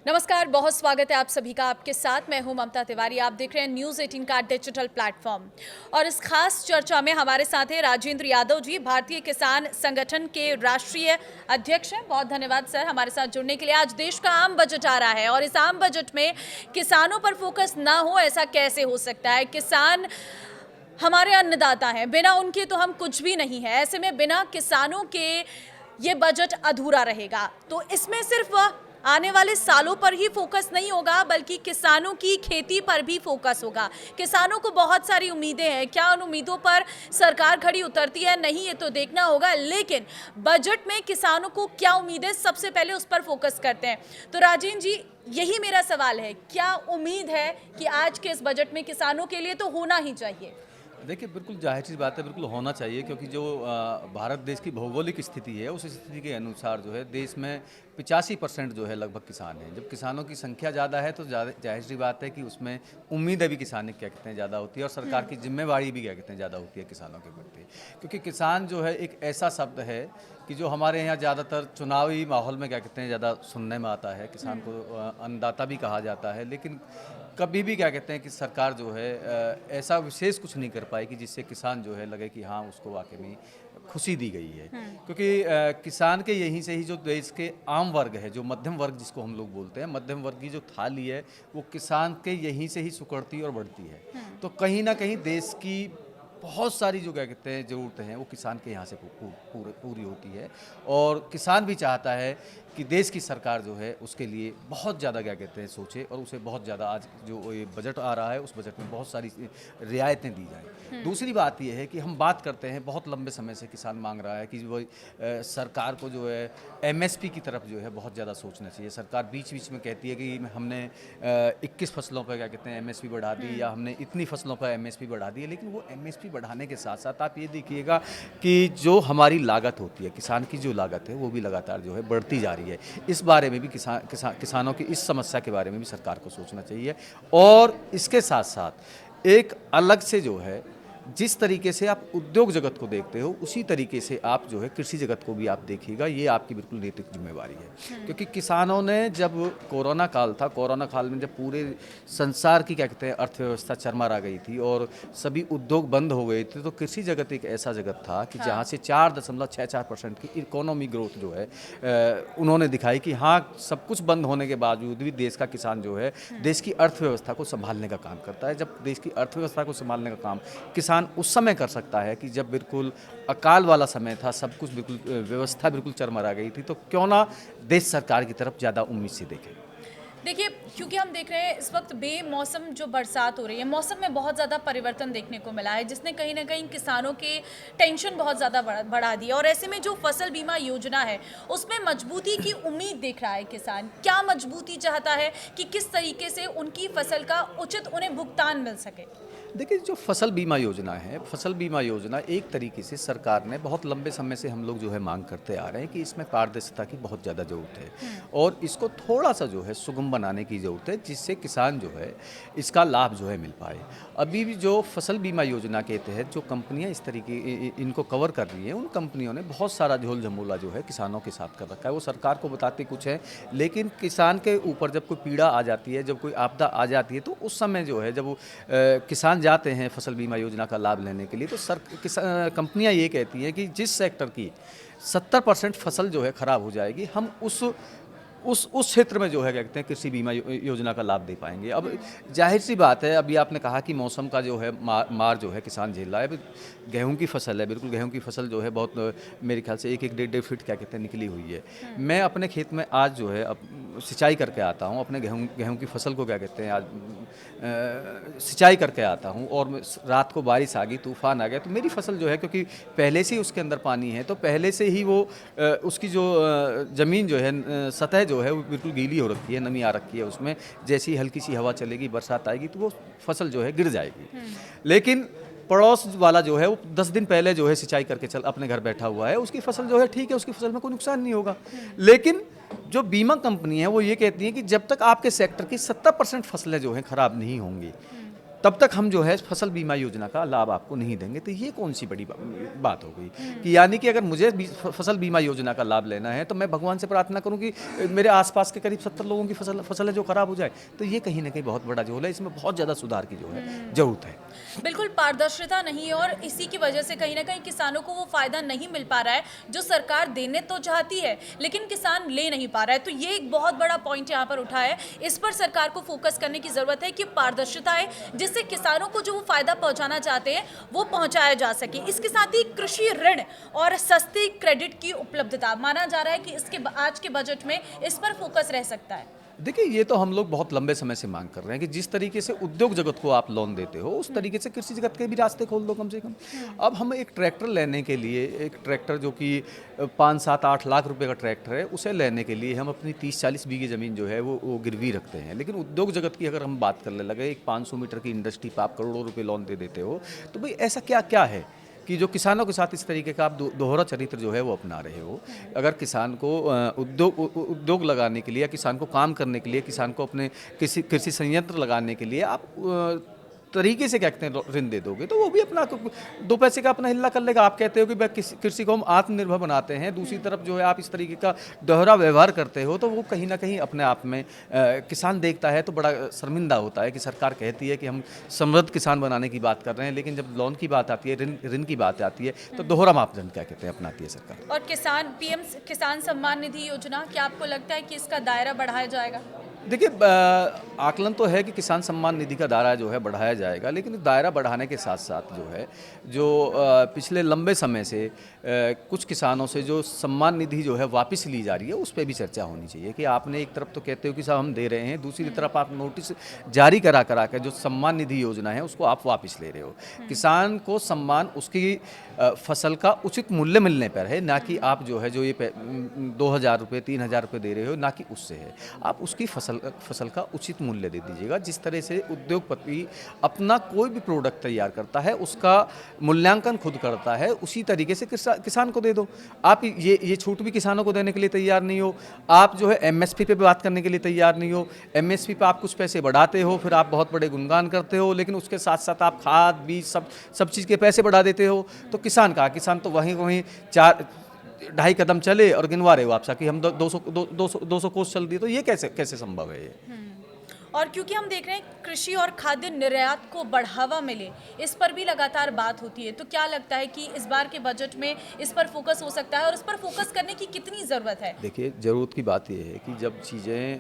नमस्कार, बहुत स्वागत है आप सभी का। आपके साथ मैं हूं ममता तिवारी। आप देख रहे हैं न्यूज़ 18 का डिजिटल प्लेटफॉर्म और इस खास चर्चा में हमारे साथ हैं राजेंद्र यादव जी, भारतीय किसान संगठन के राष्ट्रीय अध्यक्ष हैं। बहुत धन्यवाद सर हमारे साथ जुड़ने के लिए। आज देश का आम बजट आ रहा है और इस आम बजट में किसानों पर फोकस ना हो, ऐसा कैसे हो सकता है? किसान हमारे अन्नदाता हैं, बिना उनके तो हम कुछ भी नहीं है। ऐसे में बिना किसानों के ये बजट अधूरा रहेगा। तो इसमें सिर्फ आने वाले सालों पर ही फोकस नहीं होगा, बल्कि किसानों की खेती पर भी फोकस होगा। किसानों को बहुत सारी उम्मीदें हैं, क्या उन उम्मीदों पर सरकार खड़ी उतरती है नहीं, ये तो देखना होगा। लेकिन बजट में किसानों को क्या उम्मीदें, सबसे पहले उस पर फोकस करते हैं। तो राजेंद्र जी, यही मेरा सवाल है, क्या उम्मीद है कि आज के इस बजट में किसानों के लिए तो होना ही चाहिए? देखिए, बिल्कुल ज़ाहिर सी बात है, बिल्कुल होना चाहिए क्योंकि जो भारत देश की भौगोलिक स्थिति है, उस स्थिति के अनुसार जो है देश में 85% जो है लगभग किसान हैं। जब किसानों की संख्या ज़्यादा है तो ज़ाहिर सी बात है कि उसमें उम्मीदें भी किसान क्या कहते हैं ज़्यादा होती है और सरकार की जिम्मेवारी भी क्या कहते हैं ज़्यादा होती है किसानों के प्रति। क्योंकि किसान जो है एक ऐसा शब्द है कि जो हमारे यहाँ ज़्यादातर चुनावी माहौल में क्या कहते हैं ज़्यादा सुनने में आता है। किसान को अन्नदाता भी कहा जाता है, लेकिन कभी भी क्या कहते हैं कि सरकार जो है ऐसा विशेष कुछ नहीं कर पाई कि जिससे किसान जो है लगे कि हाँ उसको वाकई में खुशी दी गई है। क्योंकि किसान के यहीं से ही जो देश के आम वर्ग है, जो मध्यम वर्ग जिसको हम लोग बोलते हैं, मध्यम वर्ग की जो थाली है वो किसान के यहीं से ही सुकड़ती और बढ़ती है। तो कहीं ना कहीं देश की बहुत सारी जो क्या कहते हैं ज़रूरतें हैं वो किसान के यहाँ से पूरी होती है। और किसान भी चाहता है कि देश की सरकार जो है उसके लिए बहुत ज़्यादा क्या कहते हैं सोचे और उसे बहुत ज़्यादा आज जो ये बजट आ रहा है उस बजट में बहुत सारी रियायतें दी जाएं। दूसरी बात यह है कि हम बात करते हैं, बहुत लंबे समय से किसान मांग रहा है कि वो सरकार को जो है एमएसपी की तरफ जो है बहुत ज़्यादा सोचना चाहिए। सरकार बीच बीच में कहती है कि हमने 21 फसलों पर क्या कहते हैं एमएसपी बढ़ा दी या हमने इतनी फसलों पर एमएसपी बढ़ा दी है, लेकिन वो एमएसपी बढ़ाने के साथ साथ आप ये देखिएगा कि जो हमारी लागत होती है, किसान की जो लागत है वो भी लगातार जो है बढ़ती जा रही है। इस बारे में भी किसानों की इस समस्या के बारे में भी सरकार को सोचना चाहिए। और इसके साथ साथ एक अलग से जो है जिस तरीके से आप उद्योग जगत को देखते हो उसी तरीके से आप जो है कृषि जगत को भी आप देखिएगा। ये आपकी बिल्कुल नैतिक जिम्मेवारी है। क्योंकि किसानों ने जब कोरोना काल था, कोरोना काल में जब पूरे संसार की क्या कहते हैं अर्थव्यवस्था चरमरा गई थी और सभी उद्योग बंद हो गए थे, तो कृषि जगत एक ऐसा जगत था कि जहाँ से 4.64% की इकोनॉमी ग्रोथ जो है उन्होंने दिखाई कि हाँ सब कुछ बंद होने के बावजूद भी देश का किसान जो है देश की अर्थव्यवस्था को संभालने का काम करता है। जब देश की अर्थव्यवस्था को संभालने का काम किसान उस समय कर सकता है कि जब बिल्कुल अकाल वाला समय था, सब कुछ बिल्कुल व्यवस्था बिल्कुल चरमरा गई थी, तो क्यों ना देश सरकार की तरफ ज़्यादा उम्मीद से देखे। देखिए, क्योंकि हम देख रहे हैं इस वक्त बेमौसम जो बरसात हो रही है, मौसम में बहुत ज़्यादा परिवर्तन देखने को मिला है, जिसने कहीं ना कहीं किसानों के टेंशन बहुत ज़्यादा बढ़ा दी है। और ऐसे में जो फसल बीमा योजना है उसमें मजबूती की उम्मीद देख रहा है किसान। क्या मजबूती चाहता है कि किस तरीके से उनकी फसल का उचित उन्हें भुगतान मिल सके? देखिए, जो फसल बीमा योजना है, फसल बीमा योजना एक तरीके से सरकार ने बहुत लंबे समय से हम लोग जो है मांग करते आ रहे हैं कि इसमें पारदर्शिता की बहुत ज़्यादा ज़रूरत है और इसको थोड़ा सा जो है सुगम बनाने की ज़रूरत है, जिससे किसान जो है इसका लाभ जो है मिल पाए। अभी भी जो फसल बीमा योजना के तहत जो कंपनियां इस तरीके इनको कवर कर रही हैं, उन कंपनियों ने बहुत सारा झोल झमोला जो है किसानों के साथ कर रखा है। वो सरकार को बताते कुछ है, लेकिन किसान के ऊपर जब कोई पीड़ा आ जाती है, जब कोई आपदा आ जाती है, तो उस समय जो है जब वो किसान जाते हैं फसल बीमा योजना का लाभ लेने के लिए, तो कंपनियां ये कहती हैं कि जिस सेक्टर की 70% फसल जो है ख़राब हो जाएगी, हम उस क्षेत्र में जो है क्या कहते हैं कृषि बीमा योजना का लाभ दे पाएंगे। अब जाहिर सी बात है, अभी आपने कहा कि मौसम का जो है मार जो है किसान झेल रहा है। अभी गेहूं की फसल है, बिल्कुल गेहूं की फसल जो है बहुत मेरे ख्याल से 1-1.5 फीट क्या कहते हैं निकली हुई है। मैं अपने खेत में आज जो है अब सिंचाई करके आता हूं, अपने गेहूं की फसल को क्या कहते हैं आज सिंचाई करके आता हूं और रात को बारिश आ गई, तूफान आ गया, तो मेरी फसल जो है क्योंकि पहले से ही उसके अंदर पानी है, तो पहले से ही वो उसकी जो ज़मीन जो है सतह जो है वो बिल्कुल गीली हो रखी है, नमी आ रखी है उसमें। जैसी हल्की सी हवा चलेगी, बरसात आएगी, तो वो फसल जो है गिर जाएगी। लेकिन पड़ोस वाला जो है वो 10 दिन पहले जो है सिंचाई करके अपने घर बैठा हुआ है, उसकी फसल जो है ठीक है, उसकी फसल में कोई नुकसान नहीं होगा। लेकिन जो बीमा कंपनी है वो ये कहती है कि जब तक आपके सेक्टर की 70% फसलें जो हैं ख़राब नहीं होंगी, तब तक हम जो है फसल बीमा योजना का लाभ आपको नहीं देंगे। तो ये कौन सी बड़ी बात हो गई कि यानी कि अगर मुझे फसल बीमा योजना का लाभ लेना है तो मैं भगवान से प्रार्थना करूं कि मेरे आसपास के करीब 70 लोगों की फसल है जो खराब हो जाए। तो ये कहीं ना कहीं बहुत बड़ा झोल है, इसमें बहुत ज़्यादा सुधार की जो है जरूरत है। बिल्कुल पारदर्शिता नहीं है और इसी की वजह से कहीं ना कहीं किसानों को वो फायदा नहीं मिल पा रहा है जो सरकार देने तो चाहती है लेकिन किसान ले नहीं पा रहा है। तो ये एक बहुत बड़ा पॉइंट यहाँ पर उठा है, इस पर सरकार को फोकस करने की जरूरत है कि पारदर्शिता है जिससे किसानों को जो वो फायदा पहुंचाना चाहते हैं वो पहुंचाया जा सके। इसके साथ ही कृषि ऋण और सस्ती क्रेडिट की उपलब्धता माना जा रहा है कि इसके आज के बजट में इस पर फोकस रह सकता है। देखिए, ये तो हम लोग बहुत लंबे समय से मांग कर रहे हैं कि जिस तरीके से उद्योग जगत को आप लोन देते हो उस तरीके से कृषि जगत के भी रास्ते खोल दो कम से कम। अब हम एक ट्रैक्टर लेने के लिए, एक ट्रैक्टर जो कि 5, 7, 8 लाख रुपए का ट्रैक्टर है, उसे लेने के लिए हम अपनी 30-40 बीघे ज़मीन जो है वो गिरवी रखते हैं। लेकिन उद्योग जगत की अगर हम बात करने लगे, एक 500 मीटर की इंडस्ट्री पर आप करोड़ों रुपये लोन दे देते हो, तो भाई ऐसा क्या क्या है कि जो किसानों के साथ इस तरीके का आप दोहरा चरित्र जो है वो अपना रहे हो। अगर किसान को उद्योग लगाने के लिए या किसान को काम करने के लिए, किसान को अपने कृषि संयंत्र लगाने के लिए आप तरीके से क्या कहते हैं ऋण दे दोगे तो वो भी अपना 2 पैसे का अपना हिल्ला कर लेगा। आप कहते हो कि भाई कृषि को हम आत्मनिर्भर बनाते हैं, दूसरी तरफ जो है आप इस तरीके का दोहरा व्यवहार करते हो, तो वो कहीं ना कहीं अपने आप में किसान देखता है तो बड़ा शर्मिंदा होता है कि सरकार कहती है कि हम समृद्ध किसान बनाने की बात कर रहे हैं, लेकिन जब लोन की बात आती है, ऋण की बात आती है, तो दोहरा मापदंड क्या कहते हैं अपनाती है सरकार। और पीएम किसान सम्मान निधि योजना, क्या आपको लगता है कि इसका दायरा बढ़ाया जाएगा? देखिए, आकलन तो है कि किसान सम्मान निधि का दायरा जो है बढ़ाया जाएगा, लेकिन दायरा बढ़ाने के साथ साथ जो है पिछले लंबे समय से कुछ किसानों से जो सम्मान निधि जो है वापस ली जा रही है उस पर भी चर्चा होनी चाहिए कि आपने एक तरफ तो कहते हो कि साहब हम दे रहे हैं, दूसरी तरफ आप नोटिस जारी करा के जो सम्मान निधि योजना है उसको आप वापस ले रहे हो। किसान को सम्मान उसकी फसल का उचित मूल्य मिलने पर है, ना कि आप जो है जो ये 2,000 रुपये 3,000 रुपये दे रहे हो, ना कि उससे है। आप उसकी फसल का उचित मूल्य दे दीजिएगा। जिस तरह से उद्योगपति अपना कोई भी प्रोडक्ट तैयार करता है उसका मूल्यांकन खुद करता है, उसी तरीके से किसान को दे दो। आप ये छूट भी किसानों को देने के लिए तैयार नहीं हो। आप जो है एमएसपी पे बात करने के लिए तैयार नहीं हो। एमएसपी पे आप कुछ पैसे बढ़ाते हो, फिर आप बहुत बड़े गुणगान करते हो, लेकिन उसके साथ साथ आप खाद बीज सब चीज़ के पैसे बढ़ा देते हो। तो किसान तो वहीं 2.5 कदम चले और गिनवा रहे हो आप कि हम 200 कोस चल दिए। तो ये कैसे संभव है ये? और क्योंकि हम देख रहे हैं कृषि और खाद्य निर्यात को बढ़ावा मिले, इस पर भी लगातार बात होती है। तो क्या लगता है कि इस बार के बजट में इस पर फोकस हो सकता है और इस पर फोकस करने की कितनी ज़रूरत है? देखिए, ज़रूरत की बात यह है कि जब चीज़ें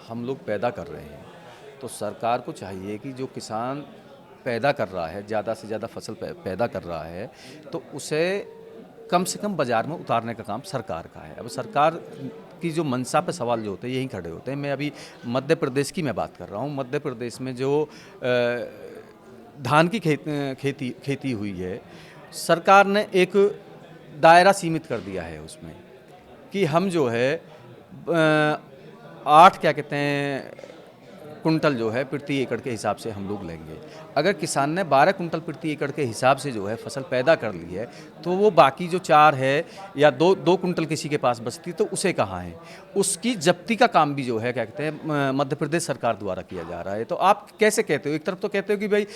हम लोग पैदा कर रहे हैं तो सरकार को चाहिए कि जो किसान पैदा कर रहा है, ज़्यादा से ज़्यादा फसल पैदा कर रहा है, तो उसे कम से कम बाज़ार में उतारने का काम सरकार का है। अब सरकार की जो मंशा पे सवाल जो होते हैं यहीं खड़े होते हैं। मैं अभी मध्य प्रदेश की मैं बात कर रहा हूँ। मध्य प्रदेश में जो धान की खेती हुई है, सरकार ने एक दायरा सीमित कर दिया है उसमें कि हम जो है 8 क्या कहते हैं कुंटल जो है प्रति एकड़ के हिसाब से हम लोग लेंगे। अगर किसान ने 12 कुंटल प्रति एकड़ के हिसाब से जो है फसल पैदा कर ली है तो वो बाकी जो 4 है या 2 कुंटल किसी के पास बचती तो उसे कहाँ है, उसकी जब्ती का काम भी जो है क्या कहते हैं मध्य प्रदेश सरकार द्वारा किया जा रहा है। तो आप कैसे कहते हो, एक तरफ तो कहते हो कि भाई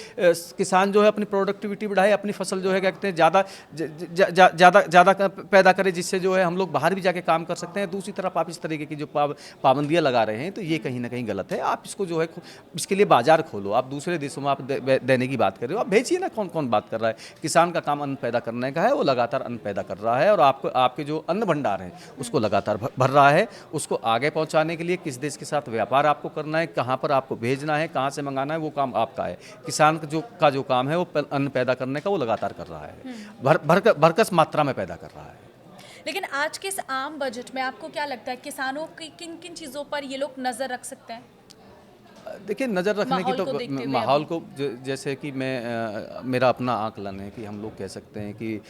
किसान जो है अपनी प्रोडक्टिविटी बढ़ाए, अपनी फसल जो है क्या कहते हैं ज़्यादा पैदा करे, जिससे जो है हम लोग बाहर भी जाके काम कर सकते हैं। दूसरी तरफ आप इस तरीके की जो पाबंदियाँ लगा रहे हैं तो ये कहीं ना कहीं गलत है। आप इसको जो है इसके लिए बाजार खोलो। आप दूसरे देशों में आप देने की बात कर रहे हो, आप भेजिए ना। कौन बात कर रहा है? किसान का काम अन्न पैदा करने का है, वो लगातार अन्न पैदा कर रहा है और आपके जो अन्न भंडार हैं उसको लगातार भर रहा है। उसको आगे पहुंचाने के लिए किस देश के साथ व्यापार आपको करना है, कहाँ पर आपको भेजना है, कहाँ से मंगाना है, वो काम आपका है। किसान का जो काम है वो अन्न पैदा करने का वो लगातार कर रहा है, भरकस मात्रा में पैदा कर रहा है। लेकिन आज के इस आम बजट में आपको क्या लगता है किसानों की किन किन चीज़ों पर ये लोग नज़र रख सकते हैं? देखिए, नज़र रखने की तो माहौल को जैसे कि मेरा अपना आकलन है कि हम लोग कह सकते हैं कि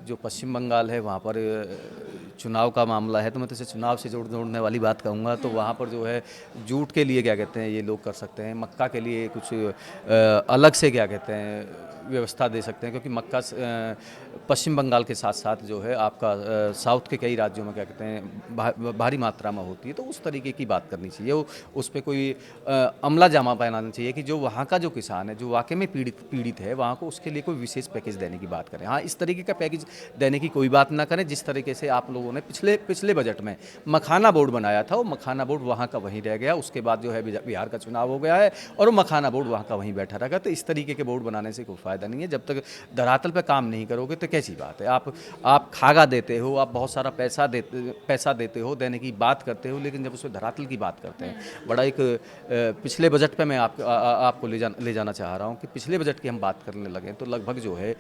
जो पश्चिम बंगाल है वहाँ पर चुनाव का मामला है, तो मैं तो इसे चुनाव से जोड़ने वाली बात कहूँगा। तो वहाँ पर जो है जूट के लिए क्या कहते हैं ये लोग कर सकते हैं, मक्का के लिए कुछ अलग से क्या कहते हैं व्यवस्था दे सकते हैं, क्योंकि मक्का पश्चिम बंगाल के साथ साथ जो है आपका साउथ के कई राज्यों में क्या कहते हैं भारी मात्रा में होती है, तो उस तरीके की बात करनी चाहिए। उस पर कोई अमला जामा पहनाना चाहिए कि जो वहाँ का जो किसान है, जो वाकई में पीड़ित है, वहाँ को उसके लिए कोई विशेष पैकेज देने की बात करें। हाँ, इस तरीके का पैकेज देने की कोई बात ना करें जिस तरीके से आप लोगों ने पिछले बजट में मखाना बोर्ड बनाया था, वो मखाना बोर्ड वहाँ का वहीं रह गया। उसके बाद जो है बिहार का चुनाव हो गया है और वो मखाना बोर्ड वहाँ का वहीं बैठा रहेगा। तो इस तरीके के बोर्ड बनाने से कोई फ़ायदा नहीं है। जब तक धरातल पर काम नहीं करोगे तो कैसी बात है। आप खागा देते हो, आप बहुत सारा पैसा देते हो, देने की बात करते हो, लेकिन जब उसमें धरातल की बात करते हैं, बड़ा एक पिछले बजट पे मैं आपको ले जाना चाह रहा हूँ कि पिछले बजट की हम बात करने लगे तो लगभग जो है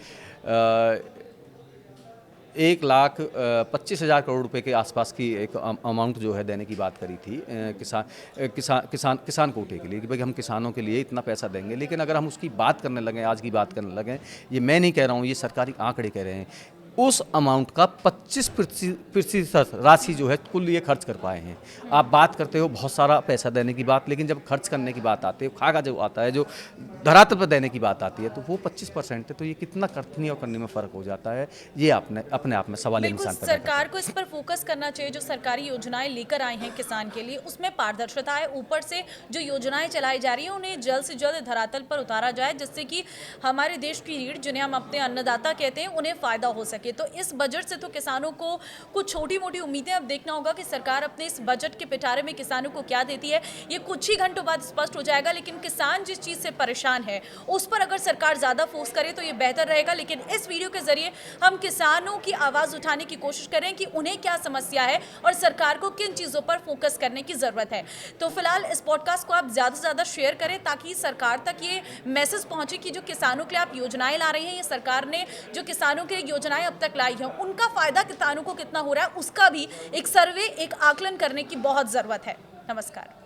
1,25,000 करोड़ रुपए के आसपास की एक अमाउंट जो है देने की बात करी थी किसान कोटे के लिए कि भाई हम किसानों के लिए इतना पैसा देंगे। लेकिन अगर हम उसकी बात करने लगें, आज की बात करने लगें, ये मैं नहीं कह रहा हूँ, ये सरकारी आंकड़े कह रहे हैं, उस अमाउंट का 25% राशि जो है कुल ये खर्च कर पाए हैं। आप बात करते हो बहुत सारा पैसा देने की बात, लेकिन जब खर्च करने की बात आती है, खागा जो आता है, जो धरातल पर देने की बात आती है, तो वो 25% है। तो ये कितना करने और करने में फ़र्क हो जाता है, ये अपने आप में सवाल निशान पर सरकार को इस पर फोकस करना चाहिए। जो सरकारी योजनाएं लेकर आई हैं किसान के लिए, उसमें पारदर्शिता है। ऊपर से जो योजनाएं चलाई जा रही हैं उन्हें जल्द से जल्द धरातल पर उतारा जाए, जिससे कि हमारे देश की रीढ़, जिन्हें हम अपने अन्नदाता कहते हैं, उन्हें फायदा हो सके। तो इस बजट से तो किसानों को कुछ छोटी मोटी उम्मीदें। अब देखना होगा कि सरकार अपने इस बजट के पिटारे में किसानों को क्या देती है। ये कुछ ही घंटों बाद स्पष्ट हो जाएगा। लेकिन किसान जिस चीज से परेशान है उस पर अगर सरकार ज्यादा फोर्स करे तो ये बेहतर रहेगा। लेकिन इस वीडियो के जरिए हम किसानों की आवाज उठाने की कोशिश करें कि उन्हें क्या समस्या है और सरकार को किन चीजों पर फोकस करने की जरूरत है। तो फिलहाल इस पॉडकास्ट को आप ज्यादा से ज्यादा शेयर करें ताकि सरकार तक ये मैसेज पहुंचे कि जो किसानों के लिए आप योजनाएं ला रहे हैं, ये सरकार ने जो किसानों के लिए योजनाएं अब तक लाई हैं, उनका फायदा किसानों को कितना हो रहा है, उसका भी एक सर्वे, एक आकलन करने की बहुत जरूरत है। नमस्कार।